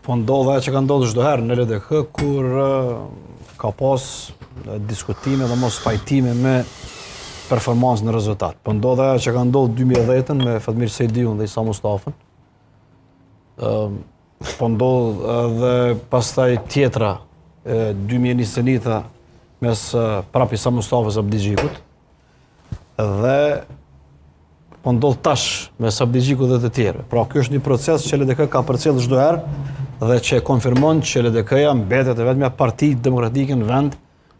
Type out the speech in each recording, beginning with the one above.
Po ndodhe që ka ndodhur çdo herë në LDK kur ka pas diskutime dhe mos pajtime me performancën në rezultat. Po ndodhe që ka ndodhur 2010 me Fatmir Sejdiun dhe Isa Mustafën. Po ndodh edhe pastaj tjetra 2021 mes prap Isa Mustafës e Abdigjikut. Dhe po ndodh tash me Abdigjikut dhe të tjerë. Pra ky është një proces që LDK ka përcjellë çdo herë dhe që konfirmon që LDK-ja mbetet e vetmja parti demokratike në vend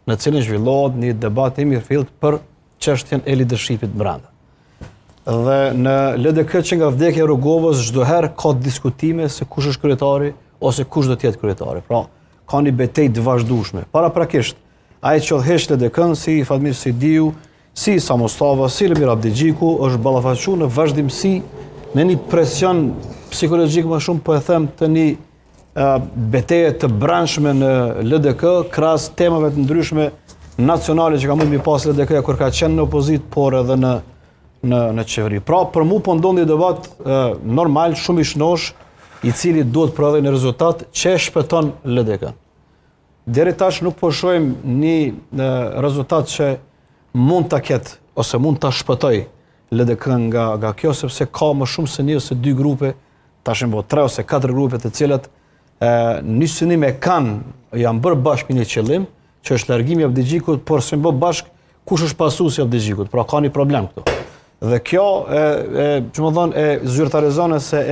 në cilin zhvillohet një debat i mirëfillt për çështjen e leadershipit brenda. Dhe në LDK që nga vdekja e Rugovës çdo herë ka diskutime se kush është kryetari ose kush do të jetë kryetari. Pra ka një betejë të vazhdueshme. Paraprakisht ai që heq LDK-n si Fatmir Sejdiu, si Isa Mustafa, si Lemir Abdigjiku është ballafaqur në vazhdimsi në një presion psikologjik më shumë, po e them të një betejë të brendshme në LDK krahas temave të ndryshme nacionale që ka mund mi pas LDK-ja kur ka qenë në opozit, por edhe në qeveri. Pra për mu po ndodh një debat normal, shumë i shnosh, i cili duhet prodhej në rezultat që shpëton LDK-n. Deri tash nuk po shohim një rezultat që mund ta ketë ose mund ta shpëtoj LDK-n nga kjo, sepse ka më shumë se një ose dy grupe, tash po 3 ose 4 grupe të cilat një synim e kanë janë bërë bashkë një qëllim, që është largimi i Abdigjikut, por s'e bë bashkë kush është pasuesi i Abdigjikut. Pra ka një problem këtu. Dhe kjo e zyrtarizon se